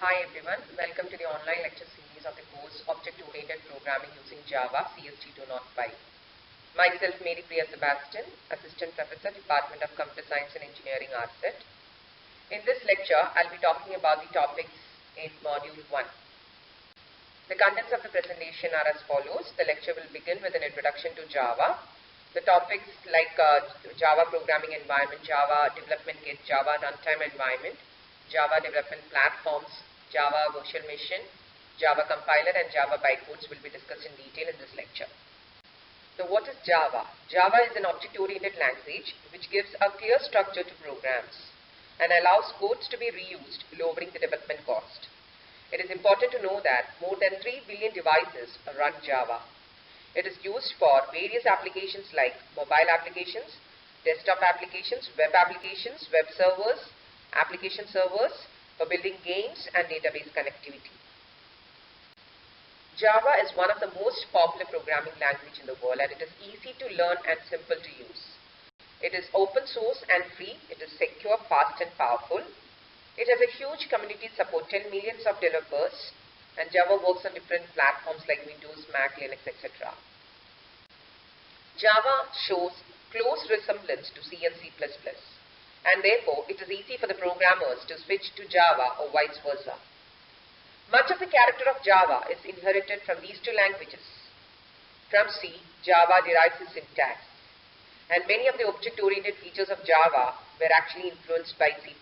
Hi everyone, welcome to the online lecture series of the course Object-Oriented Programming using Java CST 205. Myself Mary Priya Sebastian, Assistant Professor, Department of Computer Science and Engineering, RSET. In this lecture, I'll be talking about the topics in Module 1. The contents of the presentation are as follows. The lecture will begin with an introduction to Java. The topics like Java Programming Environment, Java Development Kit, Java Runtime Environment, Java Development Platforms, Java Virtual Machine, Java Compiler and Java Bytecodes will be discussed in detail in this lecture. So what is Java? Java is an object-oriented language which gives a clear structure to programs and allows codes to be reused, lowering the development cost. It is important to know that more than 3 billion devices run Java. It is used for various applications like mobile applications, desktop applications, web servers, application servers for building games and database connectivity. Java is one of the most popular programming language in the world, and it is easy to learn and simple to use. It is open source and free. It is secure, fast and powerful. It has a huge community, support 10 millions of developers, and Java works on different platforms like Windows, Mac, Linux, etc. Java shows close resemblance to C and C++. And therefore, it is easy for the programmers to switch to Java or vice versa. Much of the character of Java is inherited from these two languages. From C, Java derives its syntax, and many of the object-oriented features of Java were actually influenced by C++.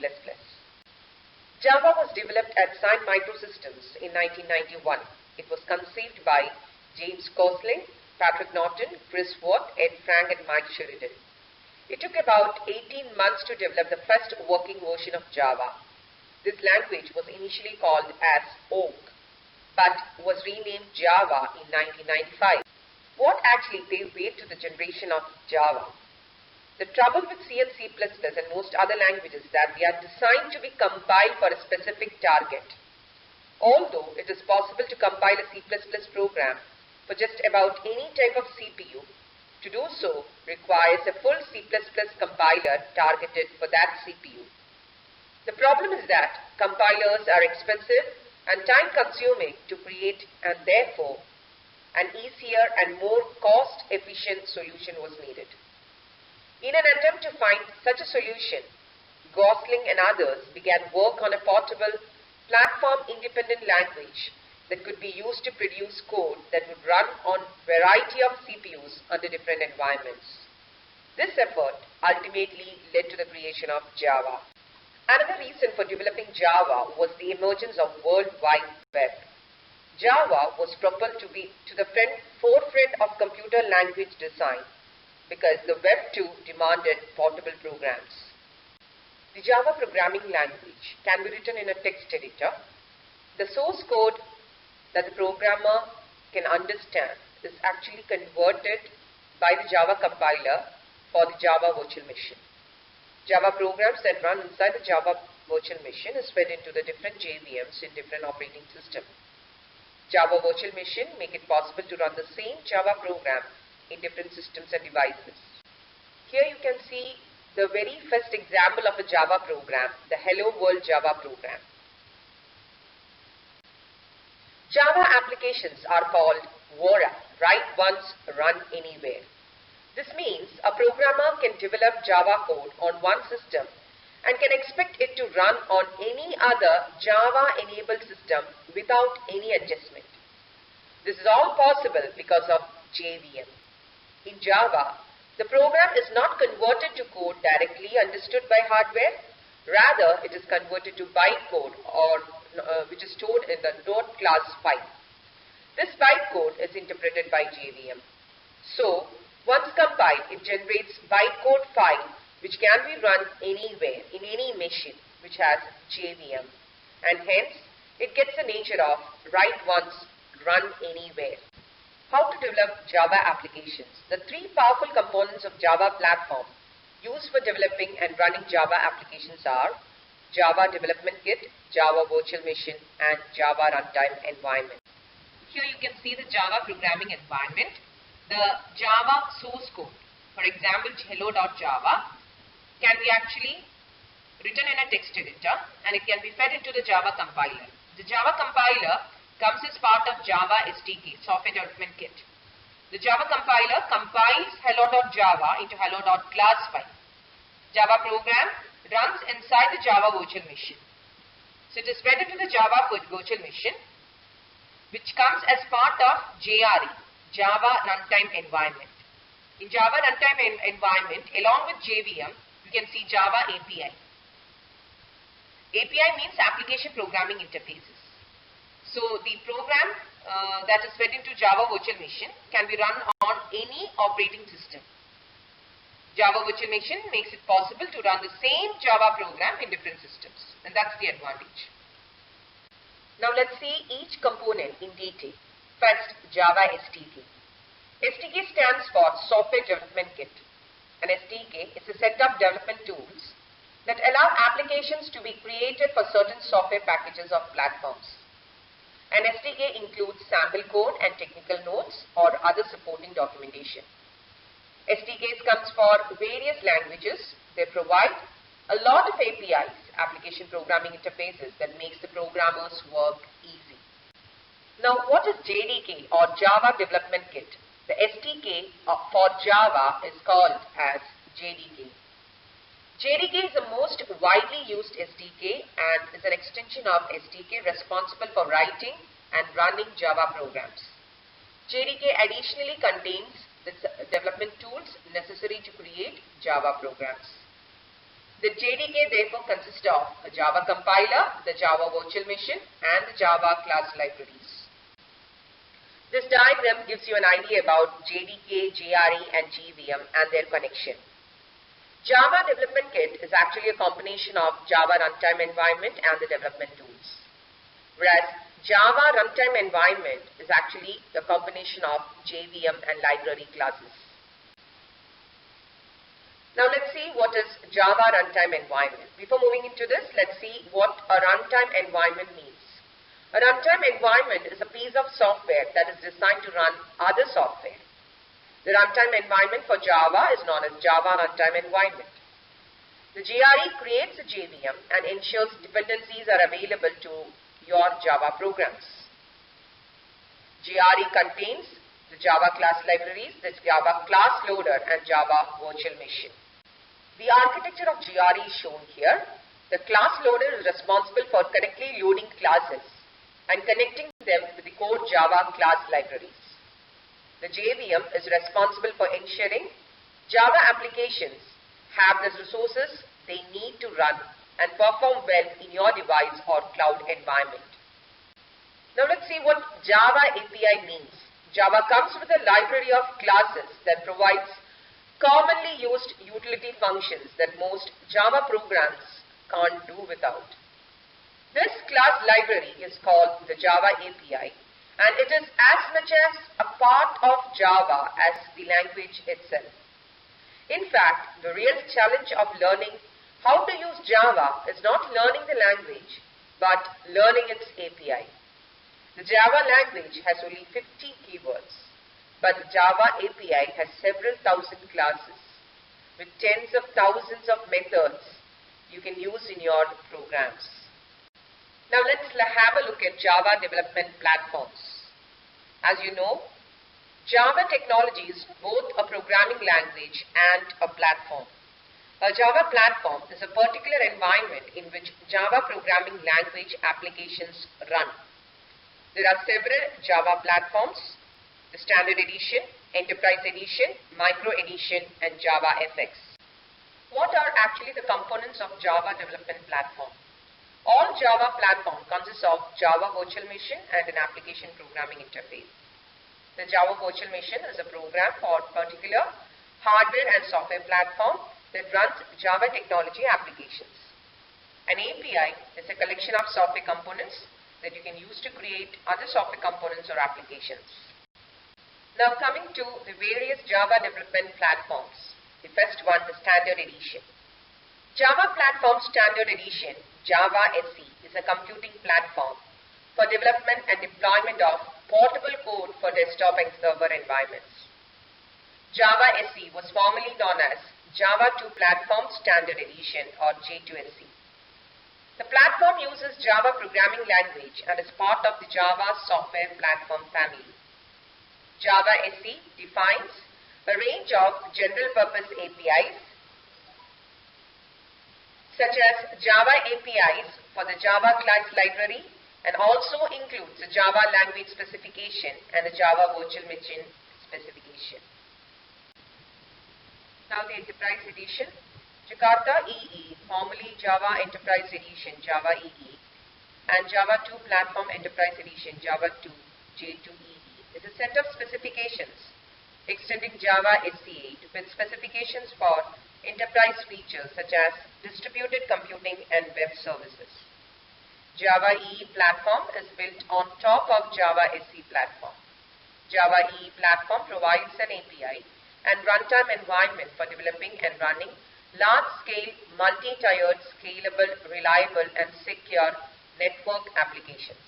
Java was developed at Sun Microsystems in 1991. It was conceived by James Gosling, Patrick Norton, Chris Watt, Ed Frank, and Mike Sheridan. It took about 18 months to develop the first working version of Java. This language was initially called as Oak, but was renamed Java in 1995. What actually gave way to the generation of Java? The trouble with C and C++ and most other languages is that they are designed to be compiled for a specific target. Although it is possible to compile a C++ program for just about any type of CPU, to do so requires a full C++ compiler targeted for that CPU. The problem is that compilers are expensive and time-consuming to create, and therefore an easier and more cost-efficient solution was needed. In an attempt to find such a solution, Gosling and others began work on a portable, platform-independent language that could be used to produce code that would run on a variety of CPUs under different environments. This effort ultimately led to the creation of Java. Another reason for developing Java was the emergence of World Wide Web. Java was propelled to be to the forefront of computer language design because the Web too demanded portable programs. The Java programming language can be written in a text editor. The source code that the programmer can understand is actually converted by the Java compiler for the Java Virtual Machine. Java programs that run inside the Java Virtual Machine is fed into the different JVMs in different operating systems. Java Virtual Machine make it possible to run the same Java program in different systems and devices. Here you can see the very first example of a Java program, the Hello World Java program. Java applications are called WORA, write once, run anywhere. This means a programmer can develop Java code on one system and can expect it to run on any other Java-enabled system without any adjustment. This is all possible because of JVM. In Java, the program is not converted to code directly understood by hardware. Rather, it is converted to bytecode which is stored in the node class file. This bytecode is interpreted by JVM. So, once compiled, it generates bytecode file which can be run anywhere in any machine which has JVM, and hence it gets the nature of write once, run anywhere. How to develop Java applications? The three powerful components of Java platform used for developing and running Java applications are Java Development Kit, Java Virtual Machine, and Java Runtime Environment. Here you can see the Java programming environment, the Java source code. For example, hello.java can be actually written in a text editor, and it can be fed into the Java compiler. The Java compiler comes as part of Java SDK, Software Development Kit. The Java compiler compiles hello.java into hello.class file. Java program runs inside the Java virtual machine. So it is fed into the Java virtual machine, which comes as part of JRE, Java Runtime Environment. In Java Runtime Environment, along with JVM, you can see Java API. API means Application Programming Interfaces. So the program that is fed into Java virtual machine can be run on any operating system. Java virtual machine makes it possible to run the same Java program in different systems, and that's the advantage. Now let's see each component in detail. First, Java SDK. SDK stands for Software Development Kit. An SDK is a set of development tools that allow applications to be created for certain software packages of platforms. An SDK includes sample code and technical notes or other supporting documentation. SDKs comes for various languages. They provide a lot of APIs, application programming interfaces, that makes the programmers work easy. Now, what is JDK or Java Development Kit? The SDK for Java is called as JDK. JDK is the most widely used SDK and is an extension of SDK responsible for writing and running Java programs. JDK additionally contains the development tools necessary to create Java programs. The JDK therefore consists of a Java compiler, the Java virtual machine, and the Java class libraries. This diagram gives you an idea about JDK, JRE, and JVM and their connection. Java Development Kit is actually a combination of Java Runtime Environment and the development tools, whereas Java Runtime Environment is actually a combination of JVM and library classes. Now let's see what is Java Runtime Environment. Before moving into this, let's see what a runtime environment means. A runtime environment is a piece of software that is designed to run other software. The runtime environment for Java is known as Java Runtime Environment. The JRE creates a JVM and ensures dependencies are available to your Java programs. JRE contains the Java class libraries, the Java class loader, and Java virtual machine. The architecture of JRE is shown here. The class loader is responsible for correctly loading classes and connecting them with the core Java class libraries. The JVM is responsible for ensuring Java applications have the resources they need to run and perform well in your device or cloud environment. Now let's see what Java API means. Java comes with a library of classes that provides commonly used utility functions that most Java programs can't do without. This class library is called the Java API, and it is as much as a part of Java as the language itself. In fact, the real challenge of learning how to use Java is not learning the language, but learning its API. The Java language has only 50 keywords, but the Java API has several thousand classes with tens of thousands of methods you can use in your programs. Now let's have a look at Java development platforms. As you know, Java technology is both a programming language and a platform. A Java platform is a particular environment in which Java programming language applications run. There are several Java platforms: the Standard Edition, Enterprise Edition, Micro Edition, and Java FX. What are actually the components of Java development platform? All Java platform consists of Java Virtual Machine and an application programming interface. The Java Virtual Machine is a program for particular hardware and software platform that runs Java technology applications. An API is a collection of software components that you can use to create other software components or applications. Now coming to the various Java development platforms. The first one, the Standard Edition. Java Platform Standard Edition, Java SE, is a computing platform for development and deployment of portable code for desktop and server environments. Java SE was formerly known as Java 2 Platform Standard Edition or J2SE. The platform uses Java programming language and is part of the Java software platform family. Java SE defines a range of general purpose APIs such as Java APIs for the Java class library and also includes the Java language specification and the Java virtual machine specification. Now the Enterprise Edition. Jakarta EE, formerly Java Enterprise Edition, Java EE, and Java 2 Platform Enterprise Edition, Java 2, J2EE, is a set of specifications extending Java SCA with specifications for enterprise features such as distributed computing and web services. Java EE Platform is built on top of Java SE Platform. Java EE Platform provides an API and runtime environment for developing and running large-scale, multi-tiered, scalable, reliable and secure network applications.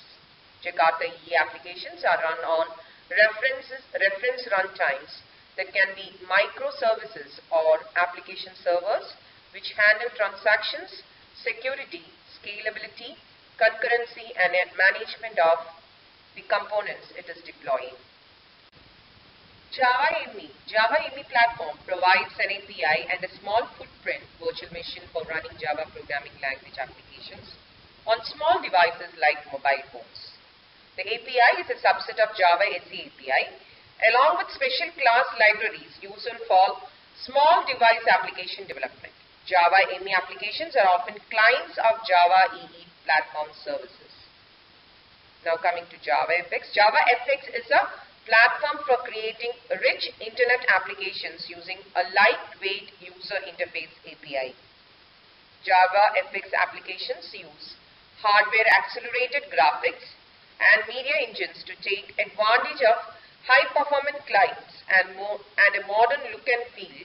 Jakarta EE applications are run on reference runtimes that can be microservices or application servers which handle transactions, security, scalability, concurrency and management of the components it is deploying. Java ME platform provides an API and a small footprint virtual machine for running Java programming language applications on small devices like mobile phones. The API is a subset of Java SE API along with special class libraries useful for small device application development. Java ME applications are often clients of Java EE platform services. Now coming to JavaFX. JavaFX is a platform for creating rich internet applications using a lightweight user interface API. JavaFX applications use hardware accelerated graphics and media engines to take advantage of high performance clients and a modern look and feel,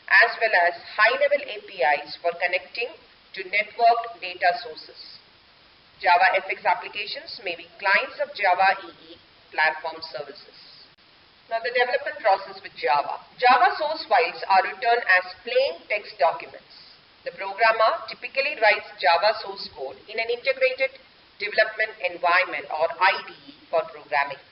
as well as high level APIs for connecting to networked data sources. JavaFX applications may be clients of Java EE platform services. Now the development process with Java. Java source files are returned as plain text documents. The programmer typically writes Java source code in an integrated development environment or IDE for programming.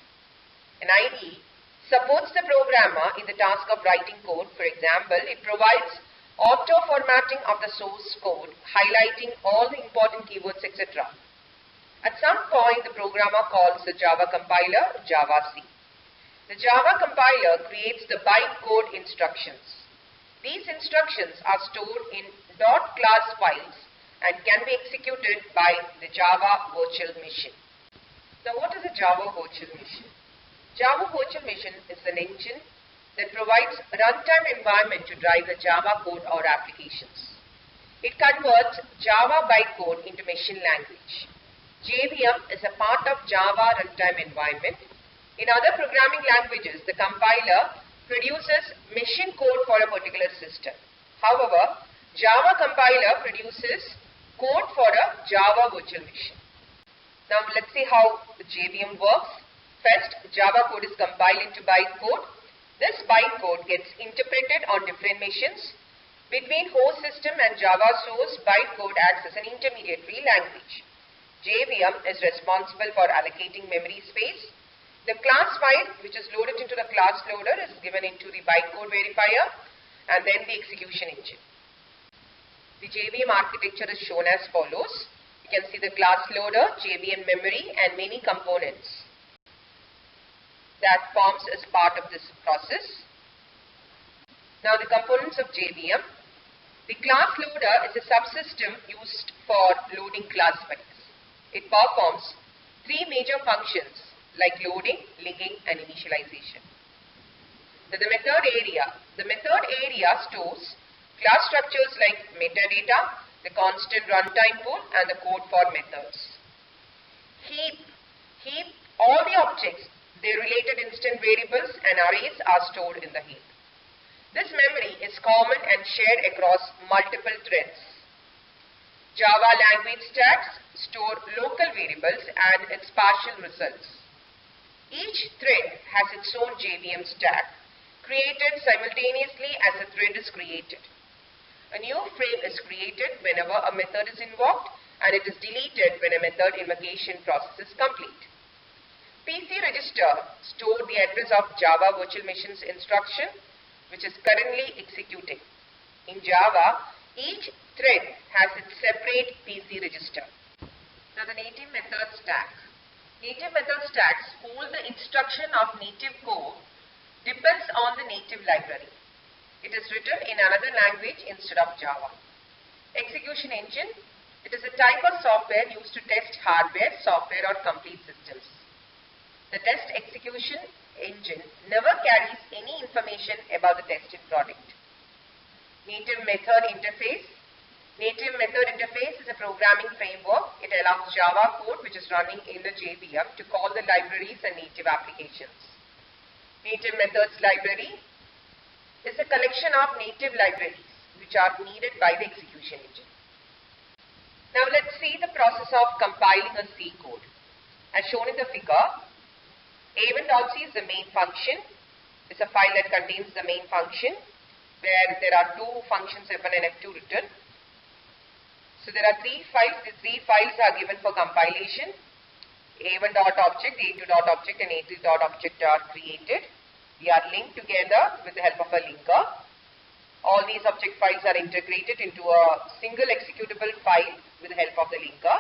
An IDE supports the programmer in the task of writing code. For example, it provides auto formatting of the source code, highlighting all the important keywords, etc. At some point, the programmer calls the Java compiler JavaC. The Java compiler creates the bytecode instructions. These instructions are stored in .class files and can be executed by the Java virtual machine. Now what is a Java virtual machine? Java virtual machine is an engine that provides a runtime environment to drive the Java code or applications. It converts Java bytecode into machine language. JVM is a part of Java runtime environment. In other programming languages, the compiler produces machine code for a particular system. However, Java compiler produces code for a Java virtual machine. Now let's see how the JVM works. First, Java code is compiled into bytecode. This bytecode gets interpreted on different machines. Between host system and Java source, bytecode acts as an intermediary language. JVM is responsible for allocating memory space. The class file, which is loaded into the class loader, is given into the bytecode verifier and then the execution engine. The JVM architecture is shown as follows. You can see the class loader, JVM memory and many components that forms as part of this process. Now the components of JVM. The class loader is a subsystem used for loading class files. It performs three major functions like loading, linking and initialization. The method area. The method area stores class structures like metadata, the constant runtime pool and the code for methods. Heap, all the objects, their related instant variables and arrays are stored in the heap. This memory is common and shared across multiple threads. Java language stacks store local variables and its partial results. Each thread has its own JVM stack, created simultaneously as a thread is created. A new frame is created whenever a method is invoked and it is deleted when a method invocation process is complete. PC register stores the address of Java virtual machine's instruction which is currently executing. In Java, each thread has its separate PC register. Now the native method stack. Native method stacks hold the instruction of native code depends on the native library. It is written in another language instead of Java. Execution engine. It is a type of software used to test hardware, software or complete systems. The test execution engine never carries any information about the tested product. Native method interface. Native method interface is a programming framework. It allows Java code which is running in the JVM to call the libraries and native applications. Native methods library is a collection of native libraries which are needed by the execution engine. Now let's see the process of compiling a C code. As shown in the figure, A1.c is the main function. It's a file that contains the main function where there are two functions F1 and F2 written. So there are three files. The three files are given for compilation. A1.object, A2.object and A3.object are created. They are linked together with the help of a linker. All these object files are integrated into a single executable file with the help of the linker,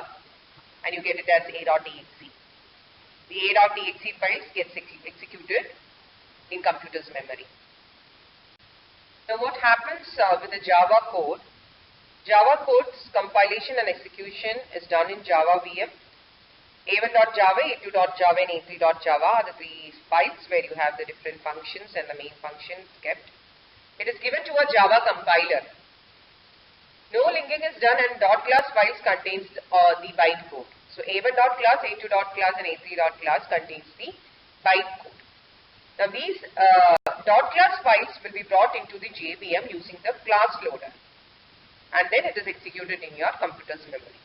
and you get it as a.exe. The a.exe files gets executed in computer's memory. Now what happens with the Java code? Java code's compilation and execution is done in Java VM. A1.java, A2.java and A3.java are the three files where you have the different functions and the main functions kept. It is given to a Java compiler. No linking is done and .class files contains the bytecode. So A1.class, A2.class and A3.class contains the bytecode. Now these .class files will be brought into the JVM using the class loader, and then it is executed in your computer's memory.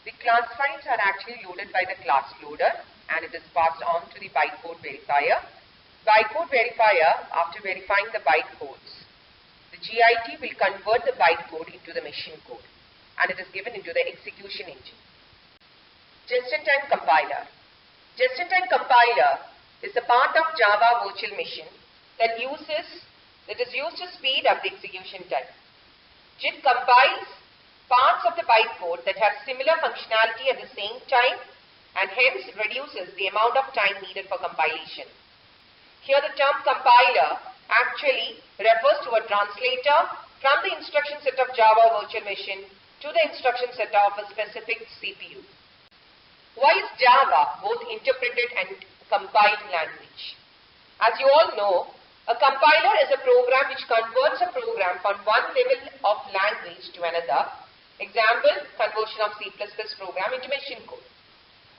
The class files are actually loaded by the class loader and it is passed on to the bytecode verifier. Bytecode verifier, after verifying the bytecodes, the GIT will convert the bytecode into the machine code and it is given into the execution engine. Just-in-time compiler. Just-in-time compiler is a part of Java virtual machine that is used to speed up the execution time. JIT compiles parts of the bytecode that have similar functionality at the same time and hence reduces the amount of time needed for compilation. Here the term compiler actually refers to a translator from the instruction set of Java virtual machine to the instruction set of a specific CPU. Why is Java both interpreted and compiled language? As you all know, a compiler is a program which converts a program from one level of language to another. Example, conversion of C++ program into machine code.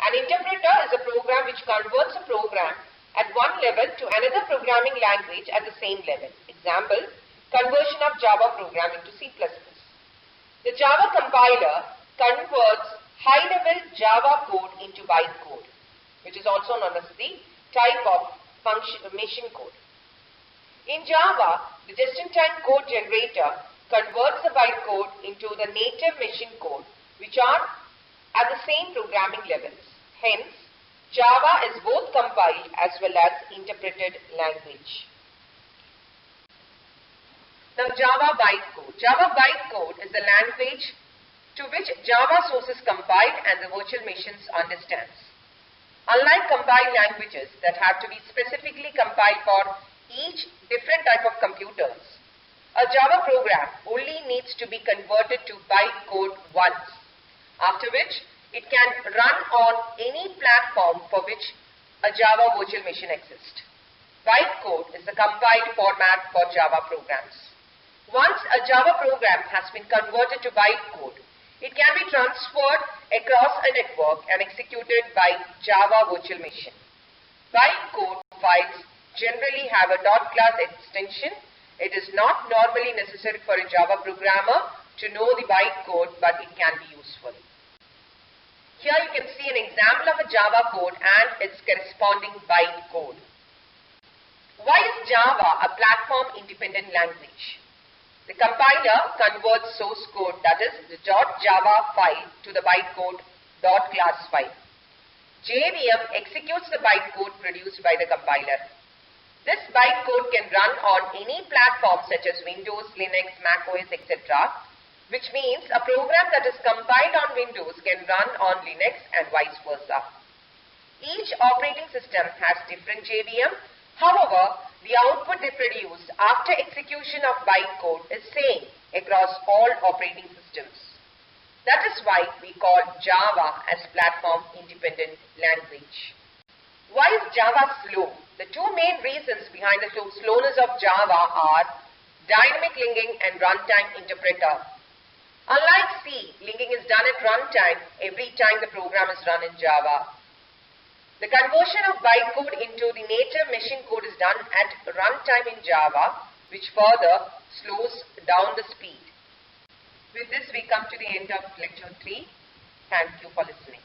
An interpreter is a program which converts a program at one level to another programming language at the same level. Example, conversion of Java program into C++. The Java compiler converts high-level Java code into bytecode, which is also known as the type of machine code. In Java, the just-in-time code generator converts the bytecode into the native machine code, which are at the same programming levels. Hence, Java is both compiled as well as interpreted language. Now, Java bytecode. Java bytecode is the language to which Java source is compiled and the virtual machines understands. Unlike compiled languages that have to be specifically compiled for each different type of computers, a Java program only needs to be converted to bytecode once, after which it can run on any platform for which a Java virtual machine exists. Bytecode is the compiled format for Java programs. Once a Java program has been converted to bytecode, it can be transferred across a network and executed by Java virtual machine. Bytecode files generally have a .class extension. It is not normally necessary for a Java programmer to know the bytecode, but it can be useful. Here you can see an example of a Java code and its corresponding bytecode. Why is Java a platform-independent language? The compiler converts source code, that is the .java file, to the bytecode .class file. JVM executes the bytecode produced by the compiler. This bytecode can run on any platform such as Windows, Linux, Mac OS, etc., which means a program that is compiled on Windows can run on Linux and vice versa. Each operating system has different JVM. However, the output they produce after execution of bytecode is same across all operating systems. That is why we call Java as platform-independent language. Why is Java slow? The two main reasons behind the slowness of Java are dynamic linking and runtime interpreter. Unlike C, linking is done at runtime every time the program is run in Java. The conversion of bytecode into the native machine code is done at runtime in Java, which further slows down the speed. With this, we come to the end of lecture 3. Thank you for listening.